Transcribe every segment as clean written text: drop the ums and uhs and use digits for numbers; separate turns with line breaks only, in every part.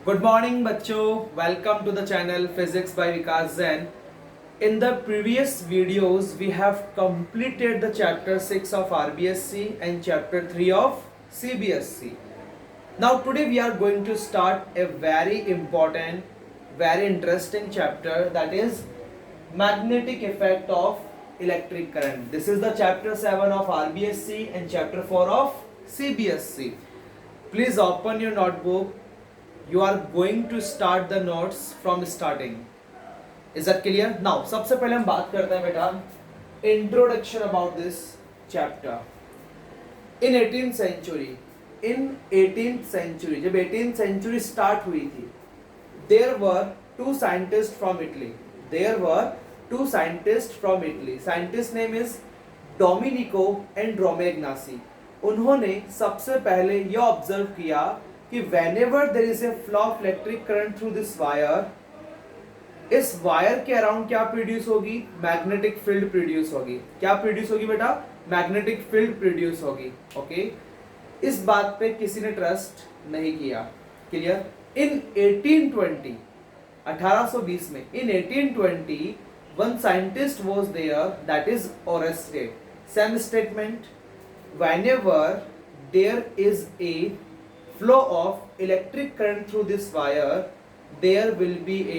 Good morning बच्चों, welcome to the channel Physics by Vikas Zain. In the previous videos we have completed the chapter 6 of RBSC and chapter 3 of CBSC. Now today we are going to start a very important, very interesting chapter, that is magnetic effect of electric current. This is the chapter 7 of RBSC and chapter 4 of CBSC. Please open your notebook. You are going to start the notes from starting. Is that clear? Now सबसे पहले हम बात करते हैं बेटा introduction about this chapter. In 18th century जब 18th century start हुई थी, there were two scientists from Italy. Scientist name is Domenico and Romagnacci. उन्होंने सबसे पहले यह ऑब्जर्व किया कि whenever there is a flow of electric current through this wire, इस वायर के अराउंड क्या प्रोड्यूस होगी? मैग्नेटिक फील्ड प्रोड्यूस होगी. क्या प्रोड्यूस होगी बेटा? मैग्नेटिक फील्ड प्रोड्यूस होगी. ओके, इस बात पे किसी ने ट्रस्ट नहीं किया. क्लियर? इन 1820 में in 1820 one scientist was there, that is Oersted. Same statement, whenever there is a flow of electric current through this wire, there will be a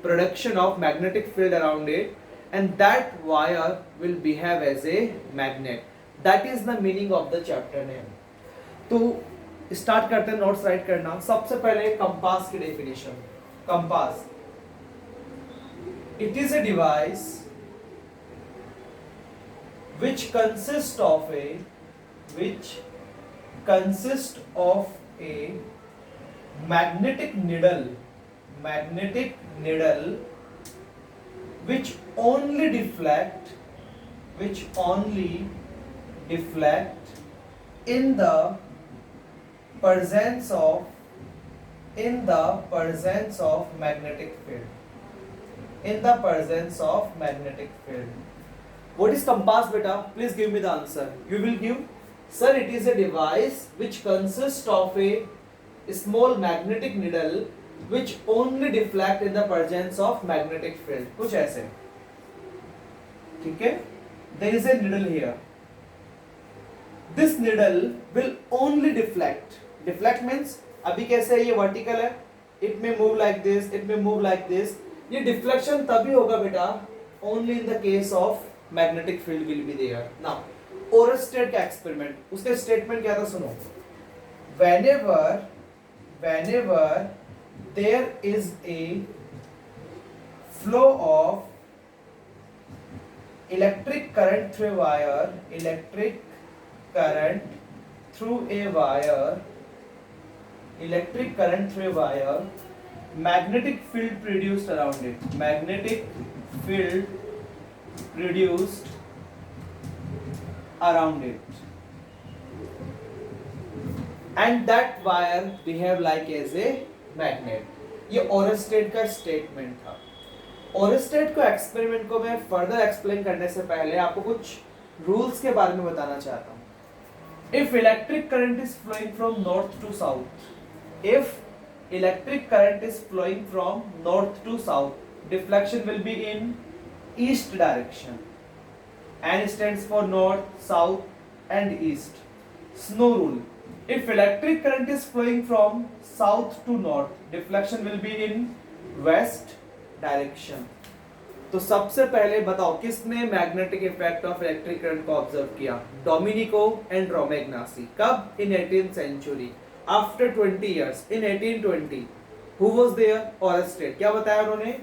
production of magnetic field around it, and that wire will behave as a magnet. That is the meaning of the chapter name. तो start करते हैं, notes right करना. सबसे पहले compass की definition. Compass, it is a device which consists of a magnetic needle which only deflect in the presence of magnetic field. What is compass beta? Please give me the answer. You will give, sir, it is a device which consists of a small magnetic needle which only deflect in the presence of magnetic field. कुछ ऐसे. ठीक है? There is a needle here. This needle will only deflect. Deflect means अभी कैसे है? ये vertical है. It may move like this. It may move like this. ये deflection तभी होगा बेटा only in the case of magnetic field will be there. Now Oersted का एक्सपेरिमेंट, उसका स्टेटमेंट क्या था सुनो. whenever there is a flow of electric current through a wire, magnetic field produced around it, and that wire behave like as a magnet. ये Oersted का statement था. Oersted को experiment को मैं फर्दर एक्सप्लेन करने से पहले आपको कुछ रूल्स के बारे में बताना चाहता हूँ. If electric current is flowing from north to south, deflection will be in east direction. N stands for north, south and east. Snow rule. If electric current is flowing from south to north, deflection will be in west direction. तो सबसे पहले बताओ किसने magnetic effect of electric current को observe किया? Domenico and रोमैग्नासी. कब? इन 18th century. After 20 years, in 1820. Who was there? Oersted. क्या बताया उन्होंने?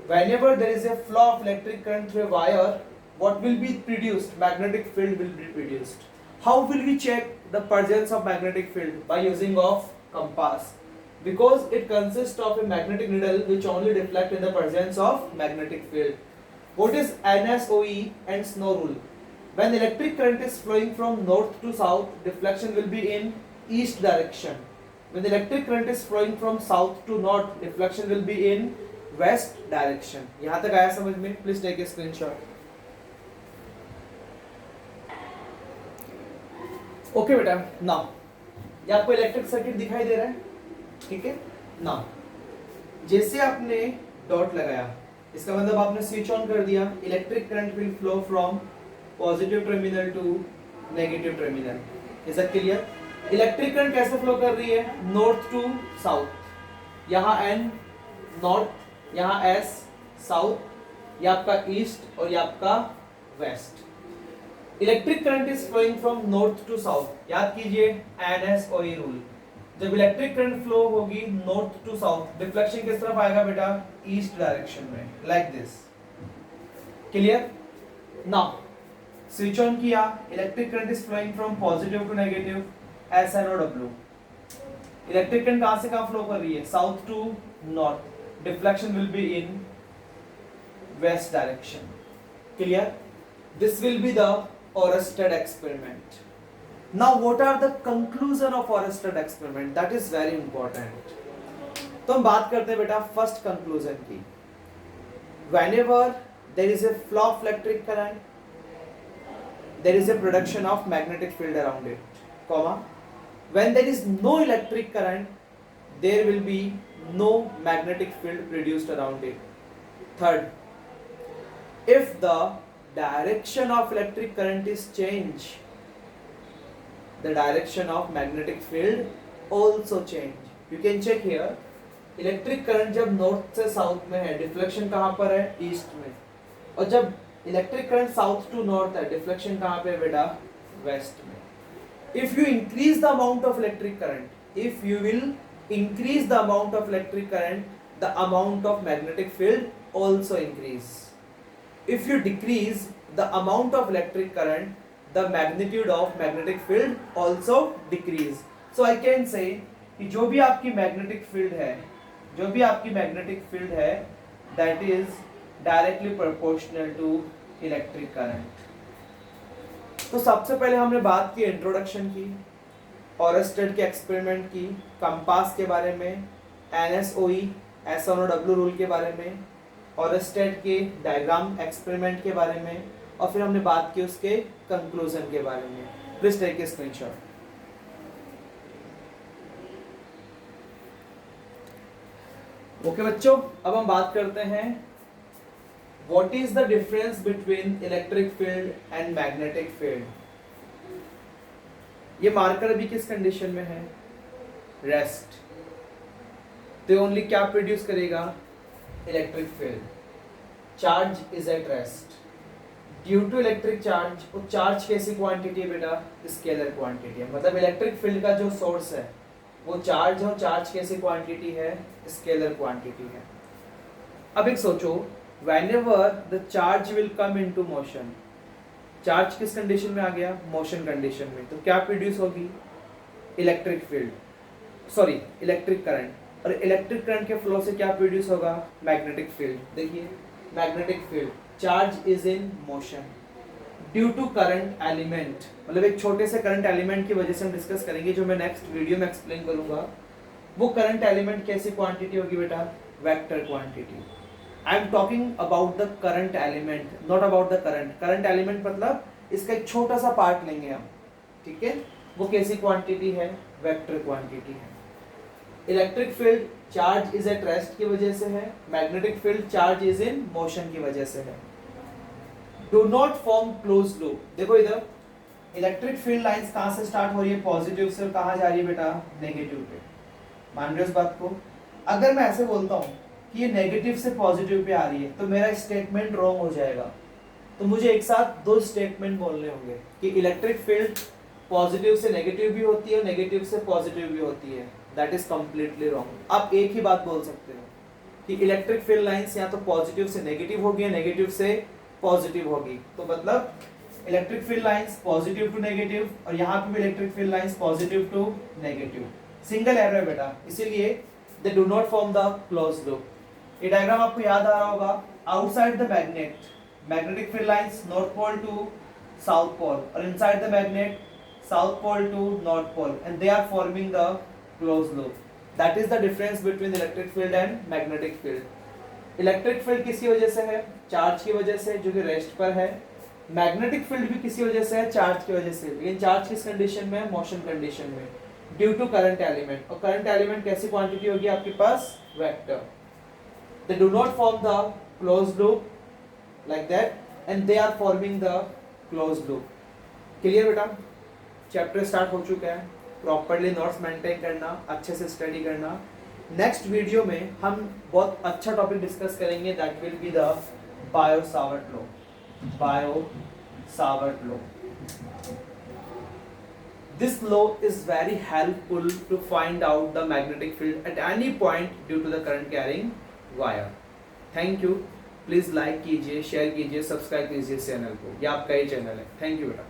Whenever there is a flow of electric current through a wire, what will be produced? Magnetic field will be produced. How will we check the presence of magnetic field? By using of compass, because it consists of a magnetic needle which only deflect in the presence of magnetic field. What is NSOE and Snow rule? When electric current is flowing from north to south, deflection will be in east direction. When electric current is flowing from south to north, deflection will be in west direction. यहाँ तक आया समझ में? Please take a screenshot. Okay बेटा, now ये आपको electric circuit दिखाई दे रहा है. ठीक है, ना जैसे आपने डॉट लगाया, इसका मतलब आपने स्विच ऑन कर दिया, electric current will flow from positive terminal to negative terminal. Is that clear? Electric current कैसे फ्लो कर रही है? नॉर्थ टू साउथ, यहाँ एन नॉर्थ, यहाँ एस साउथ, ये आपका ईस्ट और ये आपका west. Electric current is flowing from north to south. याद कीजिए NSOE रूल, जब इलेक्ट्रिक करंट फ्लो होगी नॉर्थ टू साउथ, डिफ्लेक्शन किस तरफ आएगा बेटा? ईस्ट डायरेक्शन में, like this. Clear? Now switch on किया, electric current is flowing from positive to negative, SNOW। Electric current कहां से कहां फ्लो कर रही है? South to north, deflection will be in west direction. Clear? This will be the Oersted experiment. Now what are the conclusion of Oersted experiment? That is very important. तो हम बात करते हैं बेटा फर्स्ट कंक्लूजन की। Whenever there is a flow of electric current, there is a production of magnetic field around it, comma, when there is no electric current, there will be no magnetic field produced around it. Third, if the direction of electric current is changed, the direction of magnetic field also change. You can check here, electric current जब north से south में है, deflection कहाँ पर है? east में। और जब electric current south to north है, deflection कहाँ पे है बेटा? west में। If you increase the amount of electric current, if you will increase the amount of electric current, the amount of magnetic field also increase. If you decrease the amount of electric current, the magnitude of magnetic field also decrease. So I can say कि जो भी आपकी magnetic field है, जो भी आपकी magnetic field है, that is directly proportional to electric current. तो सबसे पहले हमने बात की इंट्रोडक्शन की, ऑरेस्टेड के एक्सपेरिमेंट की, कंपास के बारे में, NSOE SNOW रूल के बारे में, ऑरेस्टेड के डायग्राम एक्सपेरिमेंट के बारे में, और फिर हमने बात की उसके कंक्लूजन के बारे में। Please take a screenshot. Okay बच्चों, अब हम बात करते हैं what is the difference between electric field and magnetic field. ये मार्कर अभी किस कंडीशन में है? रेस्ट। तो ओनली क्या प्रोड्यूस करेगा? Electric field. Charge is at rest due to electric charge. वो चार्ज कैसी क्वांटिटी है बेटा? स्केलर क्वांटिटी है। मतलब इलेक्ट्रिक फील्ड का जो सोर्स है वो चार्ज है, और चार्ज कैसी क्वांटिटी है? स्केलर क्वांटिटी है। अब एक सोचो, whenever the charge will come into motion, charge किस कंडीशन में आ गया? मोशन कंडीशन में। तो क्या प्रोड्यूस होगी? Electric field, sorry electric current. और इलेक्ट्रिक करंट के फ्लो से क्या प्रोड्यूस होगा? Magnetic field. देखिए magnetic field, charge is in motion due to current element, मतलब एक छोटे से करंट एलिमेंट की वजह से हम डिस्कस करेंगे, जो मैं नेक्स्ट वीडियो में एक्सप्लेन करूंगा। वो करंट एलिमेंट कैसी क्वांटिटी होगी बेटा? Vector quantity. I am talking about the current element, not about the current. Current element मतलब इसका एक छोटा सा पार्ट लेंगे हम, ठीक है? वो कैसी क्वांटिटी है? वेक्टर क्वांटिटी है। Electric field charge is at rest की वजह से है, magnetic field charge is in motion की वजह से है। Do not form close loop. देखो इधर इलेक्ट्रिक फील्ड लाइंस कहां से स्टार्ट हो रही है? पॉजिटिव से, कहां जा रही है बेटा? नेगेटिव पे। मान रहे हो इस बात को? अगर मैं ऐसे बोलता हूं कि ये नेगेटिव से पॉजिटिव पे आ रही है, तो मेरा स्टेटमेंट रॉन्ग हो जाएगा। तो मुझे एक साथ दो स्टेटमेंट बोलने होंगे कि इलेक्ट्रिक फील्ड पॉजिटिव से नेगेटिव भी होती है और नेगेटिव से पॉजिटिव भी होती है। That is completely wrong. आप एक ही बात बोल सकते हो कि इलेक्ट्रिक फील्ड लाइंस या तो पॉजिटिव से नेगेटिव होगी या नेगेटिव से पॉजिटिव होगी। तो मतलब electric field lines positive to negative, और यहाँ पे भी electric field lines positive to negative. Single error है बेटा, इसीलिए they do not form the close loop. ये डायग्राम आपको याद आ रहा होगा। Outside the magnet, magnetic field lines north pole to south pole, और inside the magnet south pole to north pole, and they are forming the close loop. That is the difference between electric field and magnetic field. Electric field किसी वजह से है? Charge की वजह से, जो कि रेस्ट पर है। मैग्नेटिक फील्ड भी किसी वजह से है? चार्ज की वजह से। लेकिन चार्ज किस कंडीशन में है? मोशन कंडीशन में। ड्यू टू करंट एलिमेंट, और करंट एलिमेंट कैसी क्वांटिटी होगी आपके पास, vector. They do not form the close loop like that and they are forming the close loop. Clear बेटा? चैप्टर स्टार्ट हो चुका है. प्रॉपर्ली नोट्स मेंटेन करना, अच्छे से स्टडी करना. नेक्स्ट वीडियो में हम बहुत अच्छा टॉपिक डिस्कस करेंगे, that will be the Biot-Savart law. Biot-Savart law. This law is very helpful to find out the magnetic field at any point due to the current carrying wire. Thank you. Please like कीजिए, share कीजिए, subscribe कीजिए इस channel को. ये आपका ही channel है. Thank you बेटा.